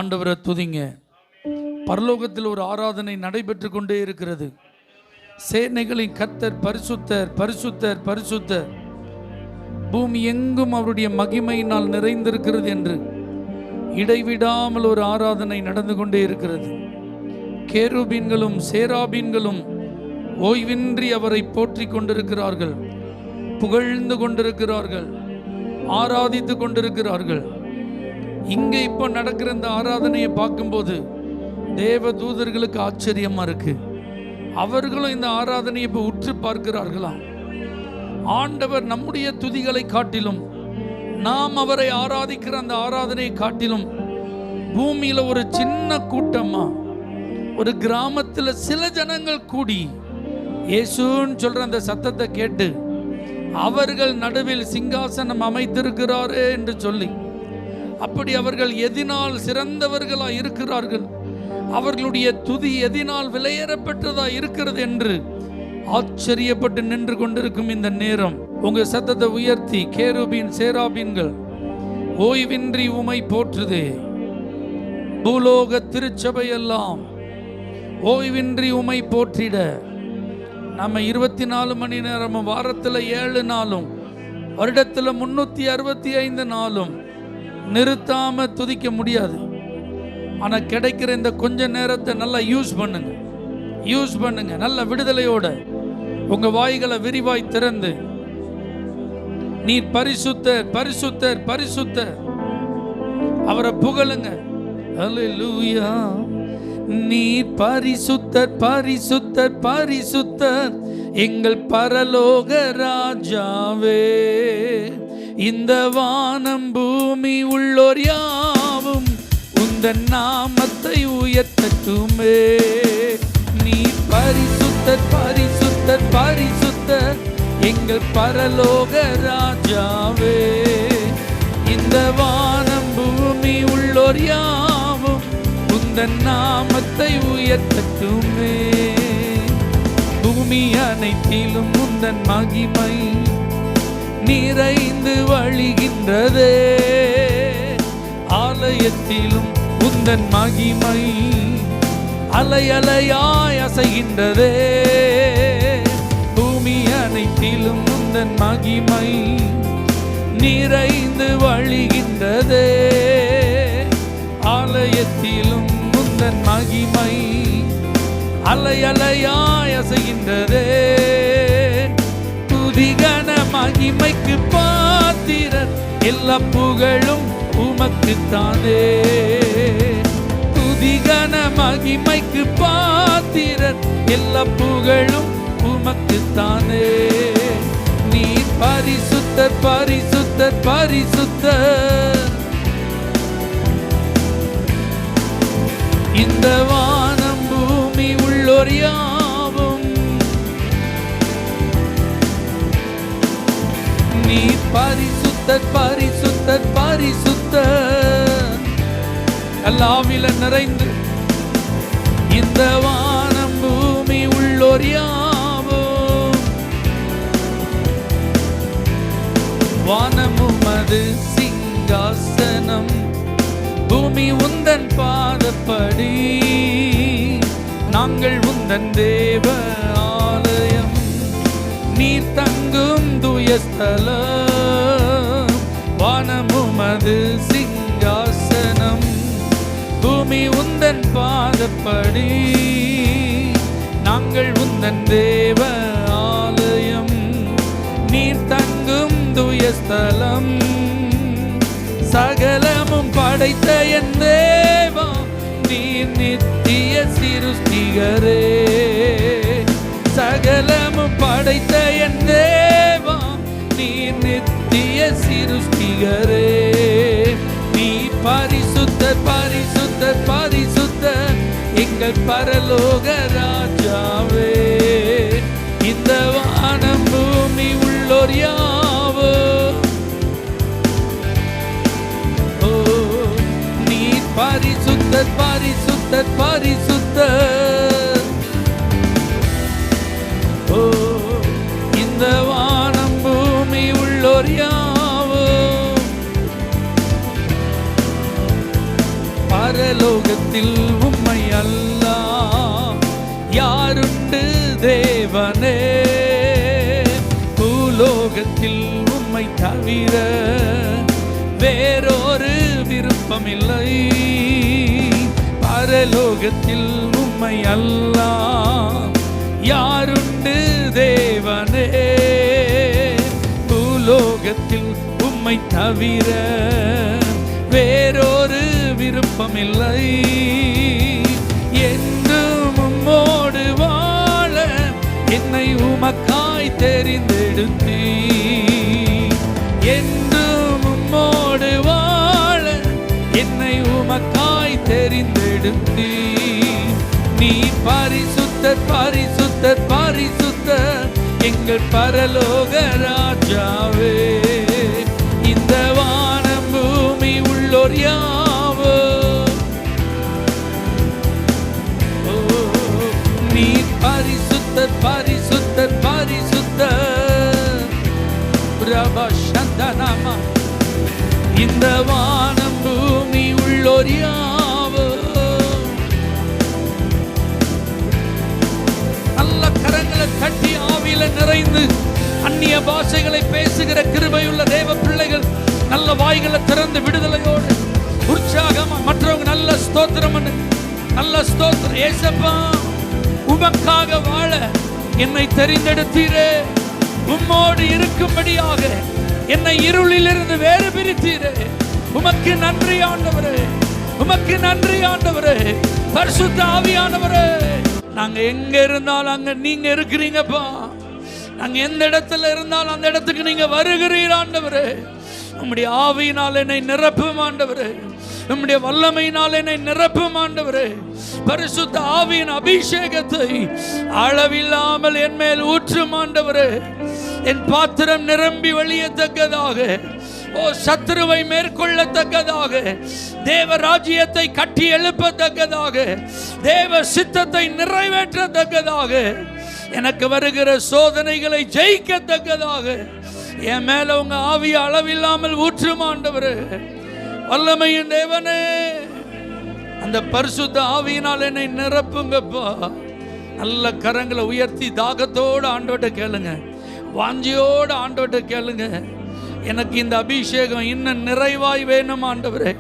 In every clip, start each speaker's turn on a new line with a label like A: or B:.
A: ஆண்டவரை துதிங்க. பரலோகத்தில் ஒரு ஆராதனை நடைபெற்று கொண்டே இருக்கிறது. சேனைகளின் கர்த்தர் பரிசுத்தர் பரிசுத்தர் பரிசுத்தர், பூமி எங்கும் அவருடைய மகிமையினால் நிறைந்திருக்கிறது என்று இடைவிடாமல் ஒரு ஆராதனை நடந்து கொண்டே இருக்கிறது. கேருபீன்களும் சேராபீன்களும் ஓய்வின்றி அவரை போற்றி கொண்டிருக்கிறார்கள், புகழ்ந்து கொண்டிருக்கிறார்கள், ஆராதித்து கொண்டிருக்கிறார்கள். இங்கே இப்போ நடக்கிற இந்த ஆராதனையை பார்க்கும்போது தேவ தூதர்களுக்கு ஆச்சரியமா இருக்கு. அவர்களும் இந்த ஆராதனையை இப்போ உற்று பார்க்கிறார்களாம். ஆண்டவர் நம்முடைய துதிகளை காட்டிலும், நாம் அவரை ஆராதிக்கிற அந்த ஆராதனையை காட்டிலும், பூமியில ஒரு சின்ன கூட்டமா, ஒரு கிராமத்தில் சில ஜனங்கள் கூடி இயேசுன்னு சொல்ற அந்த சத்தத்தை கேட்டு அவர்கள் நடுவில் சிங்காசனம் அமைத்திருக்கிறாரே என்று சொல்லி, அப்படி அவர்கள் எதினால் சிறந்தவர்களா இருக்கிறார்கள், அவர்களுடைய துதி எதினால் விலையேறப்பெற்றதா இருக்கிறது என்று ஆச்சரியப்பட்டு நின்று கொண்டிருக்கும் இந்த நேரம் உங்க சத்தத்தை உயர்த்தி, கேருபீன் சேராபீன்கள் ஓய்வின்றி உமை போற்றுதே, பூலோக திருச்சபையெல்லாம் ஓய்வின்றி உமை போற்றிட, நம்ம 24 மணி நேரமும், வாரத்தில் 7 நாளும், வருடத்தில் 365 நாளும் நிறுத்தாம துதிக்க முடியாது. ஆனா கிடைக்கிற இந்த கொஞ்ச நேரத்தை நல்லா யூஸ் பண்ணுங்க. நல்ல விடுதலையோட உங்க வாய்களை விரிவாய் திறந்து, நீர் பரிசுத்தர் பரிசுத்தர் பரிசுத்தர், அவரை புகழுங்க. அல்லேலூயா. நீர் பரிசுத்தர் பரிசுத்தர் பரிசுத்தர், எங்கள் பரலோக ராஜாவே, இந்த வானம் பூமி உள்ளோர் யாவும் உந்தன் நாமத்தை உயர்த்தட்டுமே. நீ பரிசுத்தர் பரிசுத்தர் பரிசுத்தர், எங்கள் பரலோக ராஜாவே, இந்த வானம் பூமி உள்ளோர் யாவும் உந்தன் நாமத்தை உயர்த்தட்டுமே. பூமி அனைத்திலும் உந்தன் மகிமை நிறைந்து வழிகின்றதே, ஆலயத்திலும் உந்தன் மகிமை அலை அலையாய் அசைகின்றதே. பூமி அனைத்திலும் உந்தன் மகிமை நிறைந்து வழிகின்றதே, ஆலயத்திலும் உந்தன் மகிமை அலை அலையாய் அசைகின்றதே. துதிகன மகிமைக்கு பாத்திரர், எல்லா புகழும் உமக்குத்தானே. துதிகன மகிமைக்கு பாத்திரர், எல்லா புகழும் உமக்குத்தானே. நீ பரிசுத்தர் பரிசுத்தர் பரிசுத்தர், இந்த வானம் பூமி உள்ளோர் யாவும் நீ பரிசுத்தர் பரிசுத்தர் பரிசுத்தர், எல்லாவில நிறைந்து இந்த வானம் பூமி உள்ளோர் யாவும். வானமும் அது சிங்காசனம், பூமி உந்தன் பாதப்படி, நாங்கள் உந்தன் தேவ ஆலயம், நீர் தங்கும் துயஸ்தலம். வானமும் அது சிங்காசனம், பூமி உந்தன் பாதப்படி, நாங்கள் உந்தன் தேவ ஆலயம், நீர் தங்கும் துயஸ்தலம். சகலமும் படைத்த என் தேவா, நீர் நித்திய சிருஷ்டிகரே. சகலமும் படைத்த என் தேவா, நீர் நித்திய சிருஷ்டிகரே. நீ பரிசுத்தர் பரிசுத்தர் பரிசுத்தர், எங்கள் பரலோக ராஜாவே, இந்த வானம் பூமி உள்ளோர் யாவோ. பரிசுத்தர் பரிசுத்தர் பரிசுத்தர், ஓ இந்த வானம் பூமி உள்ளோர் யாவோ. பரலோக பரலோகத்தில் உம்மை அல்லால் யாருண்டு தேவனே, பூலோகத்தில் உம்மை தவிர வேறொரு விருப்பமில்லை. பரலோகத்தில் உம்மை அல்லால் யாருண்டு தேவனே, பூலோகத்தில் உம்மை தவிர வேறொரு விருப்பமில்லை. என்றும் உம்மோடு வாழ என்னை உமக்காய் தெரிந்தெடுத்தீ, என்றும் உம்மோடு வாழ என்னை உமக்காய் தெரிந்தெடுத்தீ. நீ பரிசுத்தர் பரிசுத்தர் பரிசுத்தர் எங்கள் பரலோக ராஜாவே. இந்த வானம் பூமி உள்ளோர் யாவர் நீ பரிசுத்தர் பரிசுத்தர் பரிசுத்தர் பிரபா சந்தனமா. இந்த வானம் பூமி உள்ளோர் யாவர். நல்ல கரங்களை தட்டி ஆவியில நிறைந்து அந்நிய பாஷைகளை பேசுகிற கிருபையுள்ள தேவ பிள்ளைகள் நல்ல வாய்களை திறந்து விடுதலையோடு உற்சாகமா மற்றவங்க நல்ல ஸ்தோத்திரம், நல்ல ஸ்தோத்திரம். ஏசப்பா, உமக்காக வாழ என்னை தெரிந்தெடுத்தீரே, உம்மோடு இருக்கும்படியாக என்னை இருளிலிருந்து வேறு பிரித்தீரே. உமக்கு நன்றி ஆண்டவரே, உமக்கு நன்றி ஆண்டவரே. பரிசுத்த ஆவியானவரே, நாங்க எங்க இருந்தாலும் அங்க நீங்க இருக்கிறீங்கப்பா. நாங்க எந்த இடத்துல இருந்தாலும் அந்த இடத்துக்கு நீங்க வருகிறீர் ஆண்டவரே. உம்முடைய ஆவியினால் என்னை நிரப்பும் ஆண்டவரே, உம்முடைய வல்லமையினால் என்னை நிரப்பும் ஆண்டவரே. பரிசுத்த ஆவியின் அபிஷேகத்தை அளவில்லாமல் என் மேல் ஊற்றும் ஆண்டவரே. என் பாத்திரம் நிரம்பி வழியத்தக்கதாக, ஓ சத்துருவை மேற்கொள்ளத்தக்கதாக, தேவ ராஜ்யத்தை கட்டி எழுப்பத்தக்கதாக, தேவ சித்தத்தை நிறைவேற்றத்தக்கதாக, எனக்கு வருகிற சோதனைகளை ஜெயிக்கத்தக்கதாக என் மேல உங்க ஆவிய அளவில்லாமல் ஊற்றும் ஆண்டவரே. வல்லமையின் தேவனே, அந்த பரிசுத்த ஆவியினால் என்னை நிரப்புங்கப்பா. நல்ல கரங்களை உயர்த்தி தாகத்தோடு ஆண்டவர்கிட்ட கேளுங்க, வாஞ்சியோடு ஆண்டவர்கிட்ட கேளுங்க. எனக்கு இந்த அபிஷேகம் இன்னும் நிறைவாய் வேணும் ஆண்டவரே.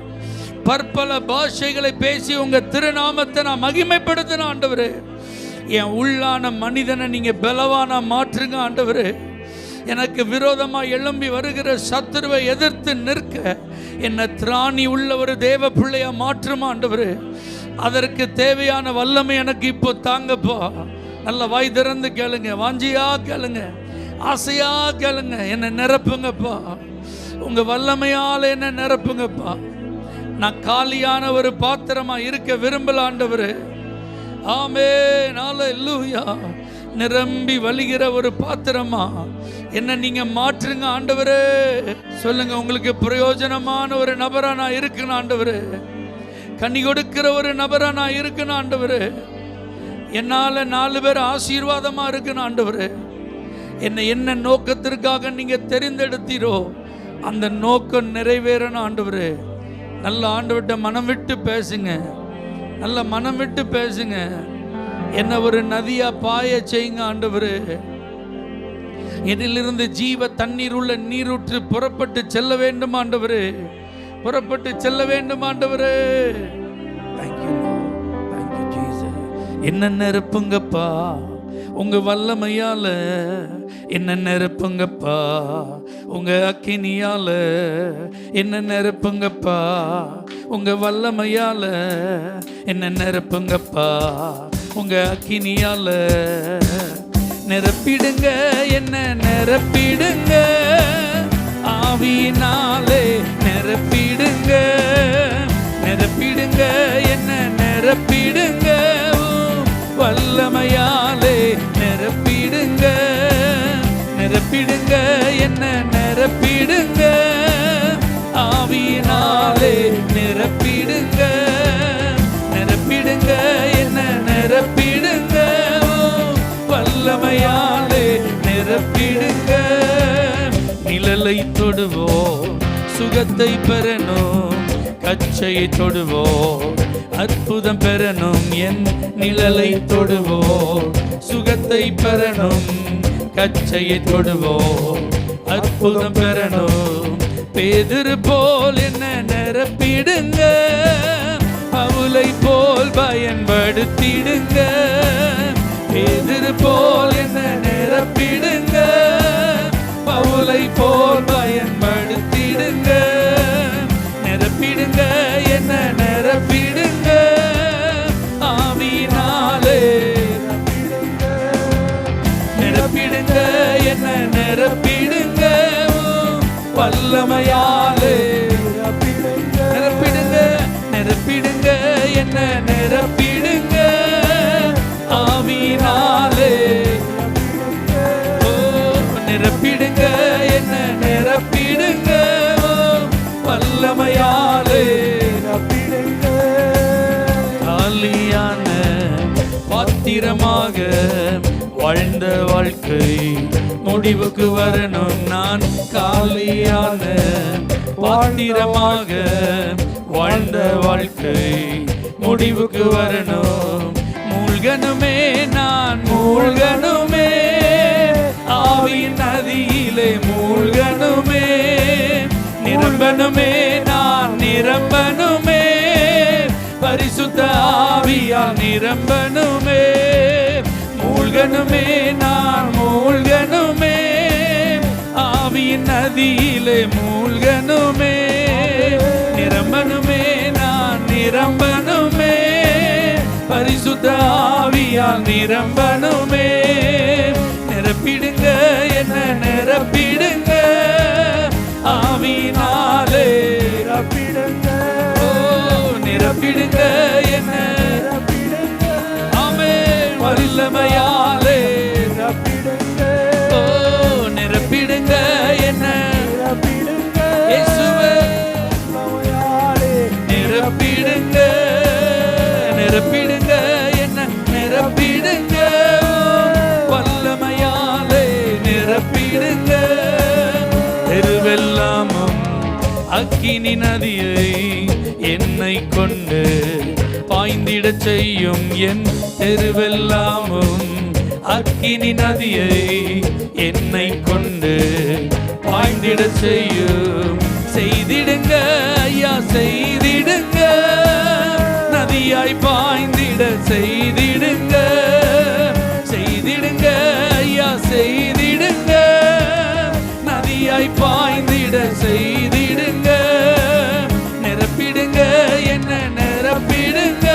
A: பற்பல பாஷைகளை பேசி உங்க திருநாமத்தை நான் மகிமைப்படுத்தின ஆண்டவரே. என் உள்ளான மனிதனை நீங்க பலவானா மாற்றுங்க ஆண்டவரே. எனக்கு விரோதமா எழும்பி வருகிற சத்துருவை எதிர்த்து நிற்க என்ன திராணி உள்ள ஒரு தேவ பிள்ளையா மாற்றும் ஆண்டவரே. அதற்கு தேவையான வல்லமை எனக்கு இப்போ தாங்கப்பா. நல்ல வாய் திறந்து கேளுங்க, வாஞ்சியா கேளுங்க, ஆசையா கேளுங்க. என்ன நிரப்புங்கப்பா, உங்க வல்லமையால என்ன நிரப்புங்கப்பா. நான் காலியான ஒரு பாத்திரமா இருக்க விரும்பல ஆண்டவரே. ஆமென், அல்லேலூயா. நிரம்பி வழிகிற ஒரு பாத்திரமா என்ன நீங்க மாற்றுங்க ஆண்டவரே. சொல்லுங்க, உங்களுக்கு பிரயோஜனமான ஒரு நபரா நான் இருக்கணும் ஆண்டவரே. கனி கொடுக்கிற ஒரு நபரா நான் இருக்கணும் ஆண்டவரே. என்னால 4 பேர் ஆசீர்வாதமா இருக்கணும் ஆண்டவரே. என்ன நோக்கத்திற்காக நீங்க தெரிந்தெடுத்தீரோ அந்த நோக்கம் நிறைவேறணும் ஆண்டவரே. நல்ல ஆண்டவர்கிட்ட மனம் விட்டு பேசுங்க, நல்ல மனம் விட்டு பேசுங்க. என்ன ஒரு நதியா பாய செய்யுங்க ஆண்டவரே. இதிலிருந்து ஜீவ தண்ணீர் உள்ள நீரூற்று புறப்பட்டு செல்ல வேண்டும் ஆண்டவரே, புறப்பட்டு செல்ல வேண்டும் ஆண்டவரே. Thank you, thank you Jesus. என்ன நிரப்புங்கப்பா உங்க வல்லமையால, என்ன நிரப்புங்கப்பா உங்க அக்கினியால, என்ன நிரப்புங்கப்பா உங்க வல்லமையால, என்ன நிரப்புங்கப்பா உங்க அக்கினியால. நிரப்பிடுங்க, என்ன நிரப்பிடுங்க, ஆவியினாலே நிரப்பிடுங்க. நிரப்பிடுங்க, என்ன நிரப்பிடுங்க, வல்லமையாலே நிரப்பிடுங்க. நிரப்பிடுங்க, என்ன நிரப்பிடுங்க, ஆவியினாலே நிரப்பிடுங்க. நிரப்பிடுங்க, என்ன நிரப்பிடுங்க, வல்லமையாலே நிரப்பிடுங்க. நிழலை தொடுவோம், சுகத்தை பெறணும், கச்சையை தொடுவோம், அற்புதம் பெறணும் என் நிழலை தொடுவோம், சுகத்தை பெறணும் கச்சையை தொடுவோம், அற்புதம் பெறணும். பேதுரு போல் என்ன நிரப்பிடுங்க, பவுலை போல் பயன்படுத்திடுங்க. பேதுரு போல் என்ன நிரப்பிடுங்க, பவுலை போல் பயன்படுத்திடுங்க. நிரப்பிடுங்க என்ன நிரப்பிடுங்க, ஆவியினாலே நிரப்பிடுங்க என்ன நிரப்பிடுங்க, வல்லமையாலே நிரப்பிடுங்க. நிரப்பிடுங்க என்ன நிரப்பிடுங்க, ஆவியினாலே நிரப்பிடுங்க என்ன நிரப்பிடுங்க, வல்லமையாலே நிரப்பிடுங்க. காலியான பாத்திரமாக வாழ்ந்த வாழ்க்கை முடிவுக்கு வரணும். நான் காலியான பாத்திரமாக வாழ்ந்த வாழ்க்கை முடிவுக்கு வரணும். மூழ்கனுமே நான் மூழ்கனுமே, ஆவியின் நதியிலே மூழ்கனுமே. நிரம்பனுமே நான் நிரம்பனுமே, பரிசுத்த ஆவியால் நிரம்பனுமே. மூழ்கனுமே நான் மூழ்கனுமே, ஆவியின் நதியிலே மூழ்கனுமே. நிரம்பனுமே நான் நிரம்பனுமே, பரிசுத்த ஆவியால் நிரம்பனுமே. நிரப்பிடுங்க என்ன நிரப்பிடுங்க, ஆவியினாலே நிரப்பிடுங்க. நிரப்பிடுங்க என்ன நிரப்பிடுங்க, ஆமென். வல்லமையாலே நிரப்பிடுங்க. நிரப்பிடுங்க என்ன நிரப்பிடுங்க, இயேசுவே நிரப்பிடுங்க. நிரப்பிடுங்க என்ன நிரப்பிடுங்க, வல்லமையாலே நிரப்பிடுங்க. தெருவெல்லாமும் அக்கினி நதியை என்னை கொண்டு பாய்ந்திட செய்யும். என் தெருவெல்லாமும் அக்கினி நதியை என்னை கொண்டு பாய்ந்திட செய்யும். செய்திடுங்க ஐயா செய்திடுங்க, நதியாய் பாய்ந்திட செய்திடுங்க. செய்திடுங்க ஐயா செய்திடுங்க, நதியாய் பாய்ந்திட செய்திடுங்க. நிரப்பிடுங்க என்ன நிரப்பிடுங்க,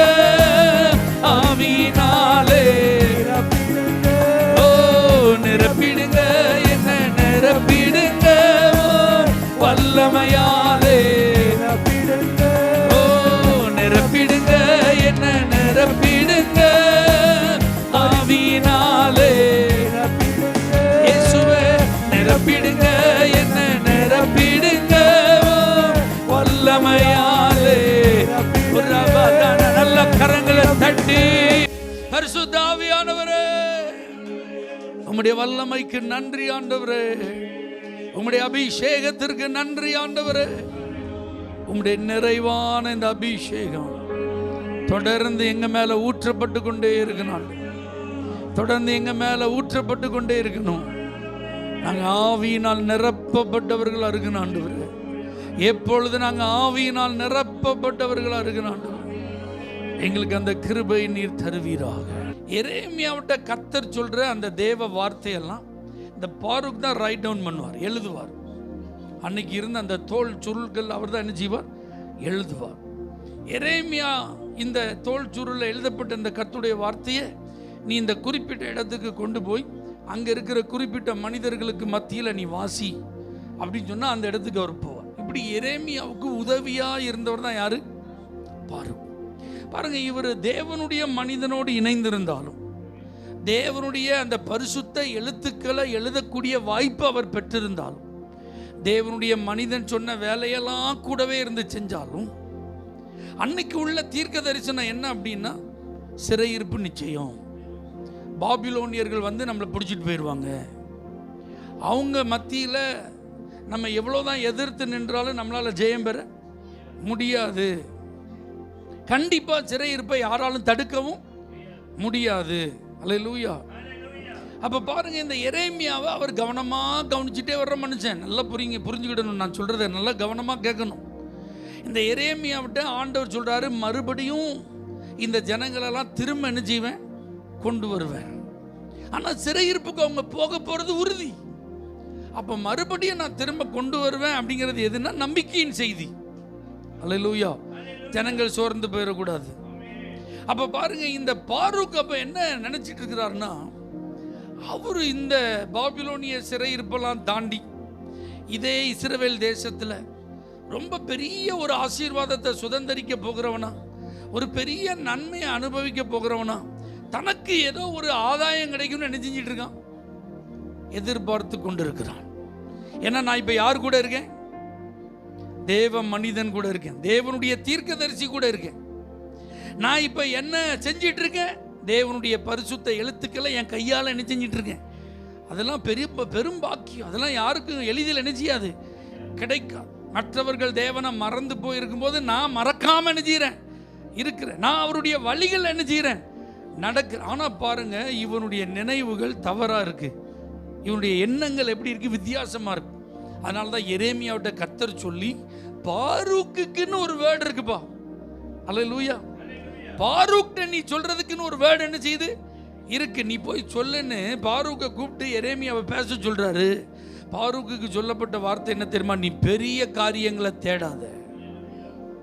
A: ஆவியினாலே நிரப்பிடுங்க என்ன நிரப்பிடுங்க, வல்லமையாலே நிரப்பிடுங்க என்ன நிரப்பிடுங்க, ஆவியினாலே இயேசுவே நிரப்பிடுங்க என்ன நிரப்பிடுங்க, வல்லமையாலே. நல்ல கரங்களை தட்டி பரிசுத்த ஆவியானவரே, உம்முடைய வல்லமைக்கு நன்றி ஆண்டவரே, உம்முடைய அபிஷேகத்திற்கு நன்றி ஆண்டவரே. உம்முடைய நிறைவான இந்த அபிஷேகம் தொடர்ந்து எங்க மேல ஊற்றப்பட்டு கொண்டே இருக்கணும். தொடர்ந்து எங்க மேல ஊற்றப்பட்டு கொண்டே இருக்கணும். நாங்க ஆவியினால் நிரப்பப்பட்டவர்களா இருக்கணும் ஆண்டவரே. எப்பொழுது நாங்க ஆவியினால் நிரப்பப்பட்டவர்களா இருக்கணும் ஆண்டவரே. எங்களுக்கு அந்த கிருபை நீர் தருவீராக. எரேமியாவிட்ட கர்த்தர் சொல்ற அந்த தேவ வார்த்தையெல்லாம் இந்த பாருக் தான் ரைட் டவுன் பண்ணுவார், எழுதுவார். அன்னைக்கு இருந்த அந்த தோல் சுருள்கள் அவர் தான் என்ன செய்வார், எழுதுவார். எரேமியா இந்த தோல் சுருளில் எழுதப்பட்ட இந்த கர்த்தருடைய வார்த்தையை நீ இந்த குறிப்பிட்ட இடத்துக்கு கொண்டு போய் அங்கே இருக்கிற குறிப்பிட்ட மனிதர்களுக்கு மத்தியில் நீ வாசி அப்படின்னு சொன்னால் அந்த இடத்துக்கு அவர் போவார். இப்படி எரேமியாவுக்கு உதவியாக இருந்தவர் தான் யாரு, பாருக். பாருங்க, இவர் தேவனுடைய மனிதனோடு இணைந்திருந்தாலும் தேவனுடைய அந்த பரிசுத்த எழுத்துக்களை எழுதக்கூடிய வாய்ப்பு அவர் பெற்றிருந்தாலும் தேவனுடைய மனிதன் சொன்ன வேலையெல்லாம் கூடவே இருந்து செஞ்சாலும் அன்னைக்கு உள்ள தீர்க்க தரிசனம் என்ன அப்படின்னா, சிறையிருப்பு நிச்சயம். பாபிலோனியர்கள் வந்து நம்மளை பிடிச்சிட்டு போயிடுவாங்க. அவங்க மத்தியில் நம்ம எவ்வளோதான் எதிர்த்து நின்றாலும் நம்மளால் ஜெயம் பெற முடியாது. கண்டிப்பா சிறையிருப்பை யாராலும் தடுக்கவும் முடியாது. அல்லேலூயா. அப்ப பாருங்க, இந்த எரேமியாவை அவர் கவனமா கவனிச்சுட்டே வர்ற மனுஷன். நல்லா புரிஞ்சுக்கிடணும், நான் சொல்றதை நல்லா கவனமா கேட்கணும். இந்த எரேமியாவிட்ட ஆண்டவர் சொல்றாரு, மறுபடியும் இந்த ஜனங்களெல்லாம் திரும்ப என்ன செய்வேன், கொண்டு வருவேன். ஆனா சிறையிருப்புக்கு அவங்க போக போறது உறுதி. அப்ப மறுபடியும் நான் திரும்ப கொண்டு வருவேன் அப்படிங்கிறது எதுனா நம்பிக்கையின் செய்தி. அல்லேலூயா. ஜனங்கள் சோர்ந்து போயிடக்கூடாது. அப்ப பாருங்க, இந்த பாரூக் அப்ப என்ன நினைச்சிட்டு இருக்கிறாருன்னா, அவரு இந்த பாபிலோனிய சிறையிருப்பெல்லாம் தாண்டி இதே இஸ்ரவேல் தேசத்துல ரொம்ப பெரிய ஒரு ஆசீர்வாதத்தை சுதந்திரிக்க போகிறவனா, ஒரு பெரிய நன்மையை அனுபவிக்க போகிறவனா, தனக்கு ஏதோ ஒரு ஆதாயம் கிடைக்கும்னு நினைச்சிட்டு இருக்கான், எதிர்பார்த்து கொண்டு இருக்கிறான். ஏன்னா நான் இப்ப யார் கூட இருக்கேன், தேவ மனிதன் கூட இருக்கேன், தேவனுடைய தீர்க்கதரிசி கூட இருக்கேன். நான் இப்ப என்ன செஞ்சிட்டு இருக்கேன், தேவனுடைய பரிசுத்த எழுத்துக்களை என் கையால் என்ன செஞ்சிட்டு இருக்கேன். அதெல்லாம் பெரும் பாக்கியம். அதெல்லாம் யாருக்கும் எளிதில் என்ன செய்யாது, கிடைக்காது. மற்றவர்கள் தேவனை மறந்து போயிருக்கும் போது நான் மறக்காம என்ன செய்கிறேன் இருக்கிறேன். நான் அவருடைய வழிகள் என்ன செய்கிறேன், நடக்கிறேன். ஆனா பாருங்க, இவனுடைய நினைவுகள் தவறா இருக்கு, இவனுடைய எண்ணங்கள் எப்படி இருக்கு, வித்தியாசமா இருக்கு. அதனால தான் எரேமியாவிட்ட கர்த்தர் சொல்லி, பாரூக்குன்னு ஒரு வேர்டு இருக்குப்பா. அல்லேலூயா. பாரூக்ட நீ சொல்றதுக்குன்னு ஒரு வேர்டு என்ன செய்யுது இருக்கு, நீ போய் சொல்லுன்னு பாரூக்கை கூப்பிட்டு எரேமியாவை பேச சொல்றாரு. பாரூக்குக்கு சொல்லப்பட்ட வார்த்தை என்ன தெரியுமா, நீ பெரிய காரியங்களை தேடாத.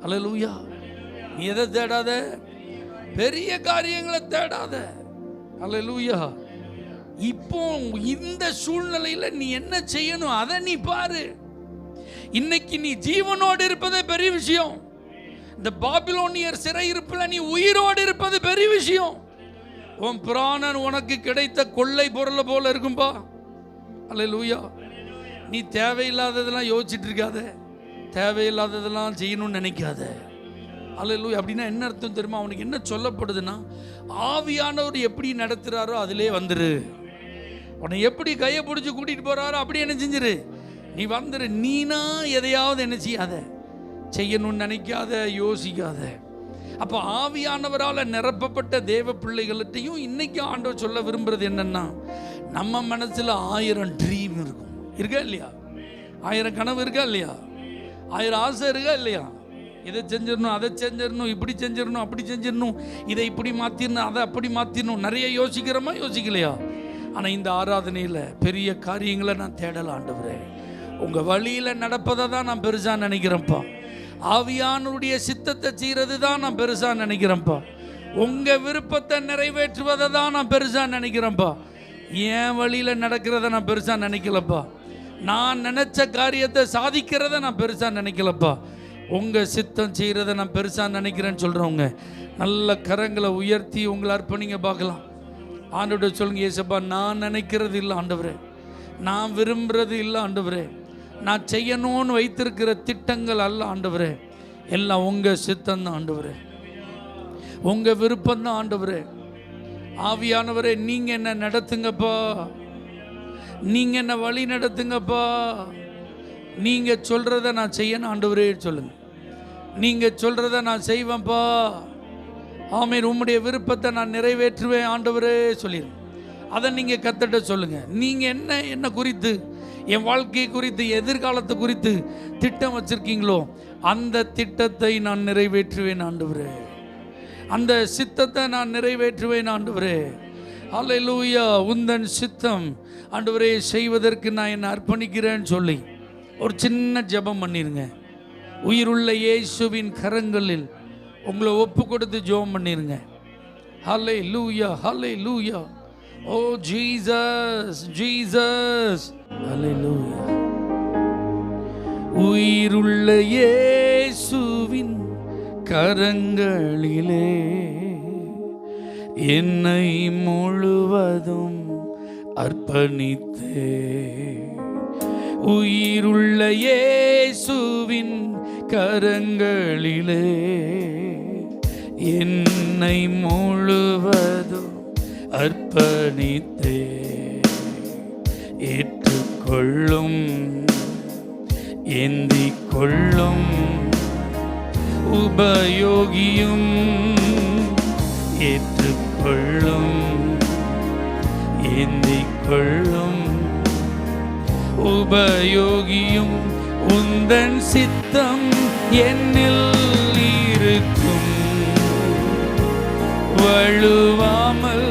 A: அல்லேலூயா. நீ எதை தேடாத, பெரிய காரியங்களை தேடாத. அல்லேலூயா. இப்போ இந்த சூழ்நிலையில நீ என்ன செய்யணும் அதை நீ பாரு. இன்னைக்கு நீ ஜீவனோடு இருப்பதே பெரிய விஷயம். இந்த பாபிலோனியர் சிறையிருப்பில் நீ உயிரோடு இருப்பது பெரிய விஷயம். உன் பிராணன் உனக்கு கிடைத்த கொள்ளை பொருளை போல இருக்கும்பா. அல்லேலூயா. நீ தேவையில்லாததெல்லாம் யோசிச்சுட்டு இருக்காத, தேவையில்லாததெல்லாம் செய்யணும்னு நினைக்காத. அல்லேலூயா. அப்படின்னா என்ன அர்த்தம் தெரியுமா, அவனுக்கு என்ன சொல்லப்படுதுன்னா, ஆவியானவர் எப்படி நடத்துறாரோ அதிலே வந்துரு. உன்னை எப்படி கையை பிடிச்சி கூட்டிட்டு போறாரோ அப்படி என்ன செஞ்சிரு, நீ வந்துரு. நீனா எதையாவது என்ன செய்யாத, செய்யணும்னு நினைக்காத, யோசிக்காத. அப்போ ஆவியானவரால் நிரப்பப்பட்ட தேவ பிள்ளைகள்கிட்டையும் இன்னைக்கு ஆண்டவர் சொல்ல விரும்புறது என்னன்னா, நம்ம மனசுல 1000 ட்ரீம் இருக்கும், இருக்கா இல்லையா? 1000 கனவு இருக்கா இல்லையா? 1000 ஆசை இருக்கா இல்லையா? இதை செஞ்சிடணும், அதை செஞ்சிடணும், இப்படி செஞ்சிடணும், அப்படி செஞ்சிடணும், இதை இப்படி மாத்திரணும், அதை அப்படி மாத்திரணும். நிறைய யோசிக்கிறோமா, யோசிக்கலையா? ஆனால் இந்த ஆராதனையில் பெரிய காரியங்களை நான் தேடல ஆண்டவரே. உங்கள் வழியில் நடப்பதை தான் நான் பெருசாக நினைக்கிறேன்ப்பா. ஆவியானுடைய சித்தத்தை செய்கிறது தான் நான் பெருசாக நினைக்கிறேன்ப்பா. உங்கள் விருப்பத்தை நிறைவேற்றுவதை தான் நான் பெருசாக நினைக்கிறேன்ப்பா. என் வழியில் நடக்கிறத நான் பெருசாக நினைக்கலப்பா. நான் நினச்ச காரியத்தை சாதிக்கிறத நான் பெருசாக நினைக்கலப்பா. உங்கள் சித்தம் செய்கிறத நான் பெருசாக நினைக்கிறேன்னு சொல்கிறவங்க நல்ல கரங்களை உயர்த்தி உங்களை அர்ப்பணிங்க பார்க்கலாம். ஆண்டவரே சொல்லுங்க, ஏசப்பா நான் நினைக்கிறது இல்லை ஆண்டவரே, நான் விரும்புறது இல்லை ஆண்டவரே, நான் செய்யணும்னு வைத்திருக்கிற திட்டங்கள் அல்ல ஆண்டவரே, எல்லாம் உங்கள் சித்தம் தான் ஆண்டவரே, உங்கள் விருப்பம் தான் ஆண்டவரே. ஆவியானவரே நீங்கள் என்ன நடத்துங்கப்பா, நீங்கள் என்ன வழி நடத்துங்கப்பா. நீங்கள் சொல்கிறத நான் செய்யணும் ஆண்டவரே சொல்லுங்க. நீங்கள் சொல்கிறத நான் செய்வேன்ப்பா. ஆமென். உம்முடைய விருப்பத்தை நான் நிறைவேற்றுவேன் ஆண்டவரே சொல்லிடுங்க. அதை நீங்கள் கர்த்தர்ட்ட சொல்லுங்கள். நீங்கள் என்ன குறித்து, என் வாழ்க்கை குறித்து, எதிர்காலத்தை குறித்து திட்டம் வச்சிருக்கீங்களோ அந்த திட்டத்தை நான் நிறைவேற்றுவேன் ஆண்டவரே, அந்த சித்தத்தை நான் நிறைவேற்றுவேன் ஆண்டவரே. அல்லேலூயா. உந்தன் சித்தம் ஆண்டவரே செய்வதற்கு நான் என்னை அர்ப்பணிக்கிறேன்னு சொல்லி ஒரு சின்ன ஜெபம் பண்ணிருங்க. உயிருள்ள இயேசுவின் கரங்களில் உங்களை ஒப்பு கொடுத்து ஜெபம் பண்ணிருங்க. ஹல்லேலூயா, ஹல்லேலூயா. ஓ ஜீசஸ், ஜீசஸ், ஹல்லேலூயா. உயிருள்ள இயேசுவின் கரங்களிலே என்னை முழுவதும் அர்ப்பணித்தே. உயிருள்ள இயேசுவின் கரங்களிலே என்னை முழுவதும் அர்ப்பணித்தே. ஏற்றுக்கொள்ளும், ஏந்திக் கொள்ளும் உபயோகியும் ஏற்றுக்கொள்ளும் ஏந்திக் கொள்ளும். உபயோகியும் உந்தன் சித்தம் என்னில் இருக்கும். வழுவாமல்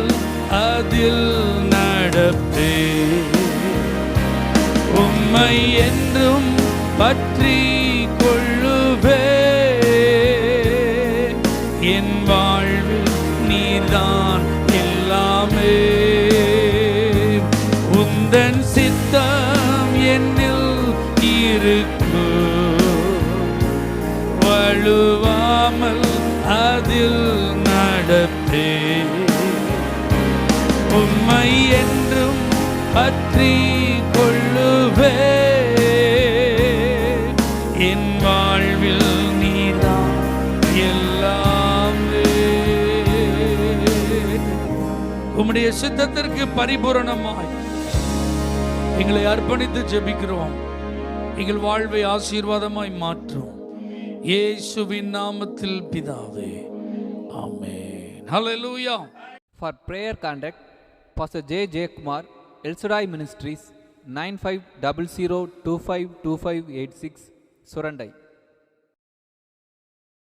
A: அதில் நடப்பே. உம்மை என்றும் பற்றி கொள்ளுவே. என் வாழ்வில் நீதான் எல்லாமே. உந்தன் சித்தம் என்னில் இருக்கும். வழுவாமல் அதில் நடப்பே. உம்மை என்றும் பற்றி கொள்ளுவே. என் வாழ்வில் நீதான் எல்லாமே. உம்முடைய சித்தத்திற்கு பரிபூரணமாய் எங்களை அர்ப்பணித்து ஜெபிக்கிறோம். எங்கள் வாழ்வை ஆசீர்வாதமாய் மாற்றும் இயேசுவின் நாமத்தில் பிதாவே, ஆமென். ஹல்லேலூயா.
B: For prayer contact, Pastor J. Kumar, El Shaddai Ministries, 9500252586, Surandai.